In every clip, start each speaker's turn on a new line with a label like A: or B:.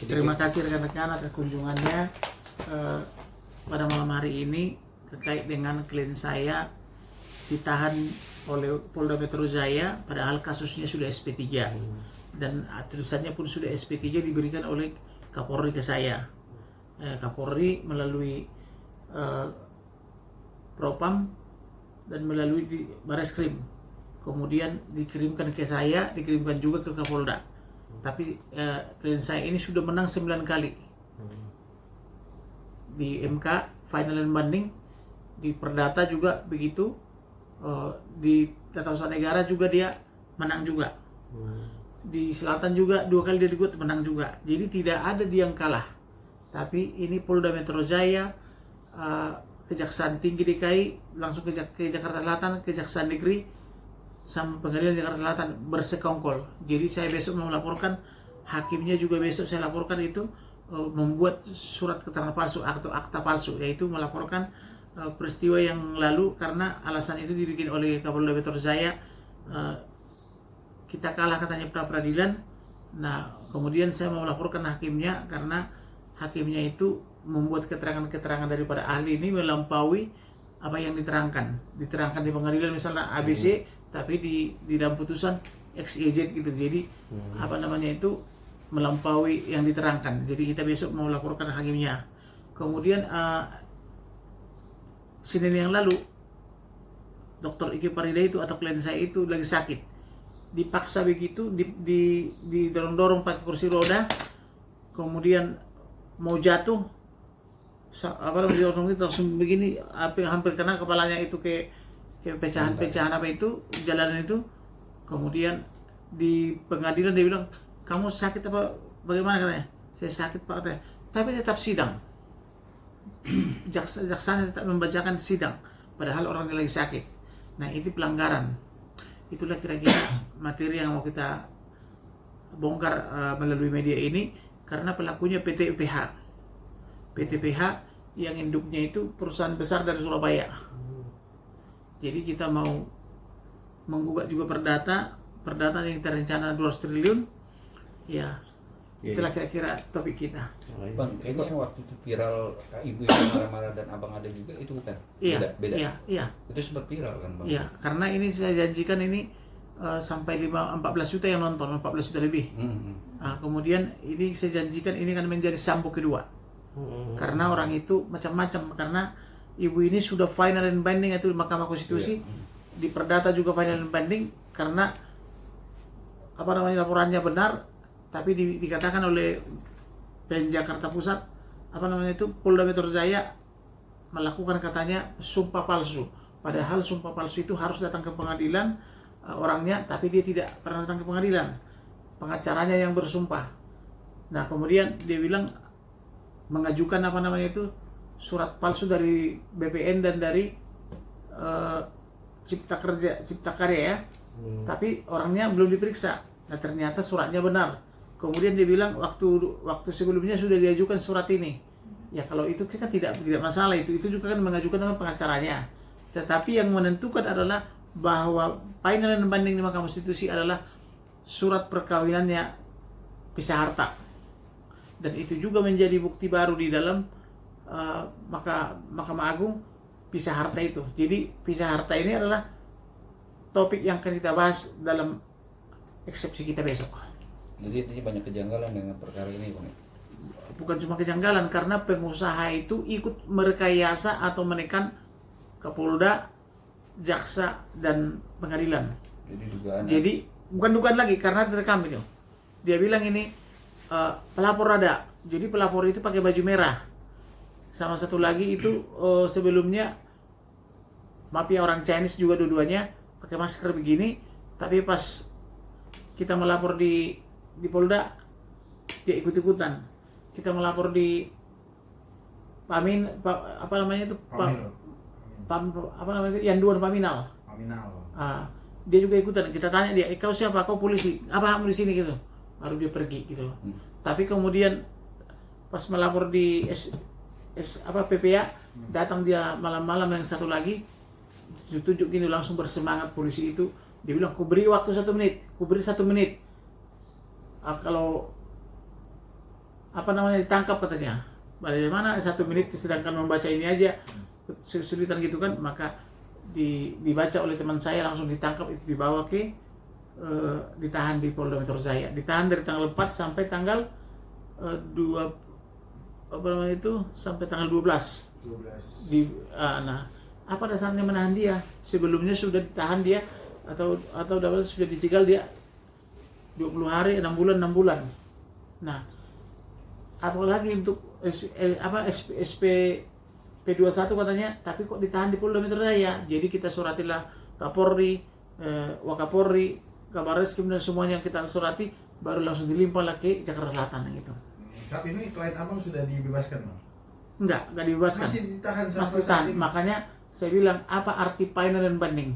A: Terima kasih rekan-rekan atas kunjungannya pada malam hari ini terkait dengan klien saya ditahan oleh Polda Metro Jaya padahal kasusnya sudah SP3 dan tulisannya pun sudah SP3 diberikan oleh Kapolri ke saya. Kapolri melalui Propam dan melalui Bareskrim, kemudian dikirimkan ke saya, dikirimkan juga ke Kapolda. Tapi klien saya ini sudah menang 9 kali di MK, final and banding, di Perdata juga begitu, di Tata Usaha Negara juga dia menang juga, di Selatan juga 2 kali dia digugat menang juga. Jadi tidak ada dia yang kalah. Tapi ini Polda Metro Jaya, Kejaksaan Tinggi DKI, langsung ke Jakarta Selatan, Kejaksaan Negeri, sama Pengadilan Jakarta Selatan bersekongkol. Jadi saya besok mau melaporkan, hakimnya juga besok saya laporkan itu membuat surat keterangan palsu atau akta palsu, yaitu melaporkan peristiwa yang lalu karena alasan itu dibikin oleh Kapolda Metro Jaya. Kita kalah katanya pra peradilan. Nah, kemudian saya mau melaporkan hakimnya karena hakimnya itu membuat keterangan-keterangan daripada ahli ini melampaui apa yang diterangkan di pengadilan, misalnya ABC, tapi di dalam putusan XYZ gitu. Jadi apa namanya itu melampaui yang diterangkan. Jadi kita besok mau laporkan hakimnya. Kemudian Senin yang lalu Dr. Iki Parida itu atau klien saya itu lagi sakit, dipaksa begitu, didorong-dorong pakai kursi roda, kemudian mau jatuh, didorong itu langsung begini, hampir kena kepalanya itu ke pecahan-pecahan apa itu jalanan itu. Kemudian di pengadilan dia bilang, kamu sakit apa bagaimana katanya? Saya sakit Pak katanya. Tapi tetap sidang. Jaksanya tetap membacakan sidang padahal orangnya lagi sakit. Nah, itu pelanggaran. Itulah kira-kira materi yang mau kita bongkar melalui media ini, karena pelakunya PT PH yang induknya itu perusahaan besar dari Surabaya. Jadi kita mau menggugat juga perdata yang kita rencana 200 triliun. Ya, itulah kira-kira topik kita.
B: Bang, kayaknya yang waktu itu viral ibu yang marah-marah dan abang ada juga itu bukan? Beda.
A: Iya.
B: Itu sempat viral kan, Bang?
A: Iya, karena ini saya janjikan ini sampai 14 juta yang nonton, 14 juta lebih. Nah, kemudian ini saya janjikan ini kan menjadi sampo kedua. Karena orang itu macam-macam, karena ibu ini sudah final and binding itu di Mahkamah Konstitusi, di Perdata juga final and binding karena apa namanya laporannya benar, tapi dikatakan oleh PN Jakarta Pusat apa namanya itu Polda Metro Jaya melakukan katanya sumpah palsu. Padahal sumpah palsu itu harus datang ke pengadilan orangnya, tapi dia tidak pernah datang ke pengadilan. Pengacaranya yang bersumpah. Nah, kemudian dia bilang mengajukan apa namanya itu surat palsu dari BPN dan dari Cipta Karya ya. Tapi orangnya belum diperiksa. Nah, ternyata suratnya benar. Kemudian dia bilang waktu sebelumnya sudah diajukan surat ini. Ya, kalau itu kan tidak masalah, itu juga kan mengajukan dengan pengacaranya. Tetapi yang menentukan adalah bahwa final and binding di Mahkamah Konstitusi adalah surat perkawinannya pisah harta. Dan itu juga menjadi bukti baru di dalam Mahkamah Agung pisah harta itu. Jadi pisah harta ini adalah topik yang akan kita bahas dalam eksepsi kita besok.
B: Jadi intinya banyak kejanggalan dengan perkara ini, Bang.
A: Bukan cuma kejanggalan, karena pengusaha itu ikut merekayasa atau menekan Kapolda, jaksa, dan pengadilan. Jadi bukan dugaan lagi, karena direkam itu. Dia bilang ini pelapor ada. Jadi pelapor itu pakai baju merah. Sama satu lagi itu sebelumnya mafia orang Chinese juga dua-duanya pakai masker begini. Tapi pas kita melapor di Polda, dia ikut-ikutan. Kita melapor di Yanduan Paminal. Dia juga ikutan. Kita tanya dia, kau siapa? Kau polisi? Apa kamu di sini gitu? Baru dia pergi gitu loh. Tapi kemudian pas melapor di PPA, datang dia malam-malam yang satu lagi, tunjuk gini langsung bersemangat polisi itu. Dia bilang, ku beri waktu 1 menit, ku beri 1 menit. Kalau ditangkap katanya. Bagaimana 1 menit sedangkan membaca ini aja kesulitan gitu kan, maka dibaca oleh teman saya, langsung ditangkap, itu dibawa ke ditahan di Polda Metro Jaya. Ditahan dari tanggal 4 sampai tanggal 12 sampai tanggal 12. Nah, apa dasarnya menahan dia? Sebelumnya sudah ditahan dia atau sudah dijegal dia 20 hari, 6 bulan. Nah, apalagi untuk SP P21 katanya, tapi kok ditahan di Polda Metro Jaya. Jadi kita suratilah Kapolri, Wakapolri, Kabar Reskrim dan semuanya yang kita surati, baru langsung dilimpah lagi ke Jakarta Selatan gitu.
C: Saat ini klien abang sudah dibebaskan, Bang?
A: Enggak dibebaskan.
C: Masih ditahan sampai
A: Masih ditahan. Makanya saya bilang, apa arti final and binding?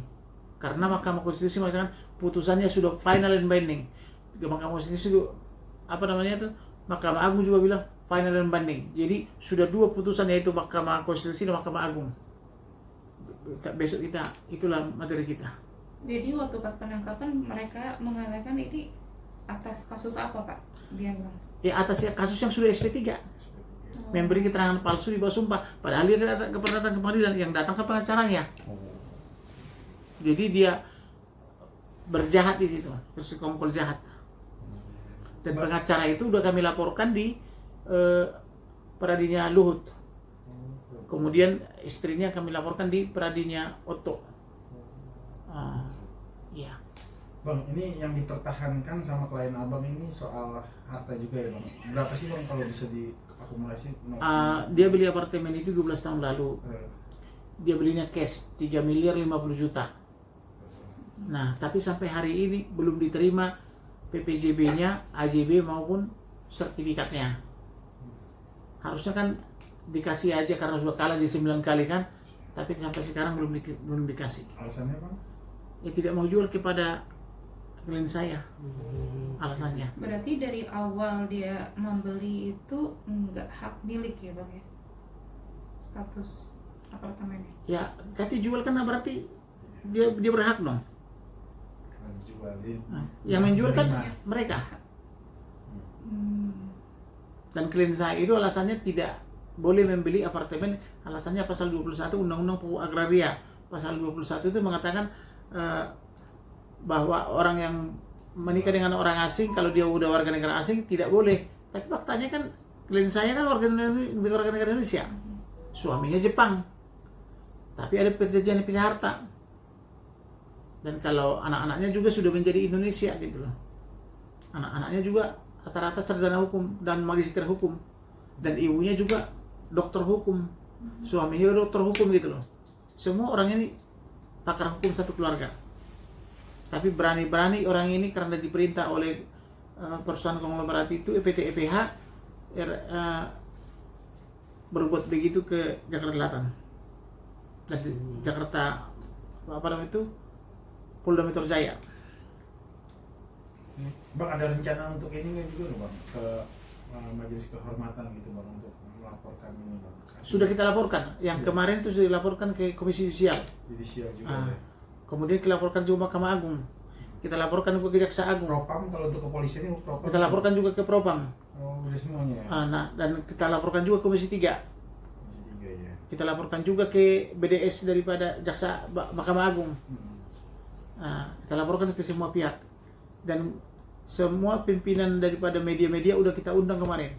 A: Karena Mahkamah Konstitusi mengatakan putusannya sudah final and binding. Mahkamah Konstitusi itu Mahkamah Agung juga bilang final and binding. Jadi sudah 2 putusan, yaitu Mahkamah Konstitusi dan Mahkamah Agung. Besok itulah materi kita.
D: Jadi waktu pas penangkapan mereka mengatakan ini atas kasus apa, Pak? Dia bilang.
A: Ya atas kasus yang sudah SP3. Memberi keterangan palsu di bawah sumpah. Padahal dia datang ke pengadilan, yang datang ke pengacaranya. Jadi dia berjahat di situ, bersekongkol jahat. Dan pengacara itu udah kami laporkan di peradinya Luhut. Kemudian istrinya kami laporkan di peradinya Otto. Iya.
C: Bang, ini yang dipertahankan sama klien abang ini soal harta juga ya, Bang? Berapa sih, Bang, kalau bisa diakumulasi?
A: Dia beli apartemen itu 12 tahun lalu. Dia belinya cash 3 miliar 50 juta. Nah, tapi sampai hari ini belum diterima PPJB-nya, AJB maupun sertifikatnya. Harusnya kan dikasih aja karena sudah kalah di 9 kali kan, tapi sampai sekarang belum dikasih.
C: Alasannya, Bang?
A: Ya tidak mau jual kepada klien saya. Alasannya.
D: Berarti dari awal dia membeli itu enggak hak milik ya, Bang ya? Status apartemennya.
A: Ya, kati jual kan berarti dia berhak dong. Yang menjual kan mereka. Dan klien saya itu alasannya tidak boleh membeli apartemen, alasannya pasal 21 Undang-Undang Pokok Agraria. Pasal 21 itu mengatakan bahwa orang yang menikah dengan orang asing, kalau dia udah warga negara asing tidak boleh. Tapi faktanya kan klien saya kan warga negara Indonesia, suaminya Jepang, tapi ada perjanjian pisah harta. Dan kalau anak-anaknya juga sudah menjadi Indonesia gitu loh. Anak-anaknya juga rata-rata sarjana hukum dan magister hukum, dan ibunya juga dokter hukum, suaminya dokter hukum gitu loh. Semua orang ini pakar hukum satu keluarga. Tapi berani-berani orang ini karena diperintah oleh perusahaan konglomerat itu, PT EPH, berbuat begitu ke Jakarta Selatan. Dan Jakarta, Polda Metro Jaya.
C: Bang, ada rencana untuk ini nggak juga, Bang, ke majelis kehormatan gitu, Bang, untuk melaporkan ini, Bang?
A: Sudah kita laporkan. Yang kemarin itu sudah dilaporkan ke Komisi Yudisial.
C: Judisial juga.
A: Kemudian kita laporkan juga Mahkamah Agung. Kita laporkan juga ke Jaksa Agung.
C: Propam, kalau untuk kepolisian ini Propam.
A: Kita laporkan juga ke Propam.
C: Oh, udah semuanya.
A: Nah, dan kita laporkan juga Komisi 3.
C: Komisi 3 ya.
A: Kita laporkan juga ke BDS daripada Jaksa Mahkamah Agung. Kita laporkan ke semua pihak. Dan semua pimpinan daripada media-media udah kita undang kemarin.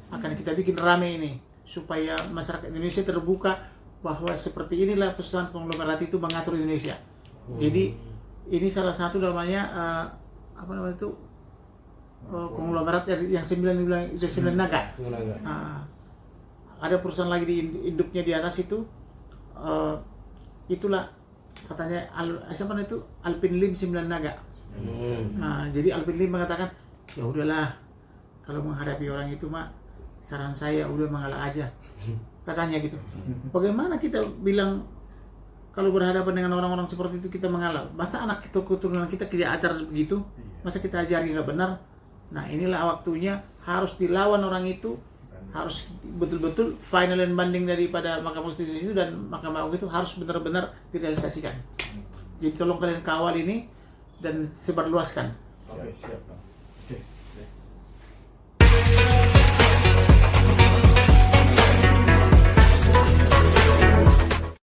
A: Akan kita bikin rame ini supaya masyarakat Indonesia terbuka bahwa seperti inilah perusahaan konglomerat itu mengatur Indonesia. Jadi ini salah satu namanya konglomerat yang 9 naga. Ada perusahaan lagi di induknya di atas itu, itulah katanya Alpinlim 9 naga. Jadi Alpinlim mengatakan, ya udahlah, kalau menghadapi orang itu mah saran saya udah mengalah aja, katanya gitu. Bagaimana kita bilang kalau berhadapan dengan orang-orang seperti itu kita mengalah? Masa anak keturunan kita ajar begitu? Masa kita ajari nggak benar? Nah, inilah waktunya harus dilawan orang itu, harus betul-betul final and binding daripada Mahkamah Konstitusi itu dan Mahkamah Agung itu harus benar-benar direalisasikan. Jadi tolong kalian kawal ini dan sebarluaskan.
C: Oke, siap, Bang.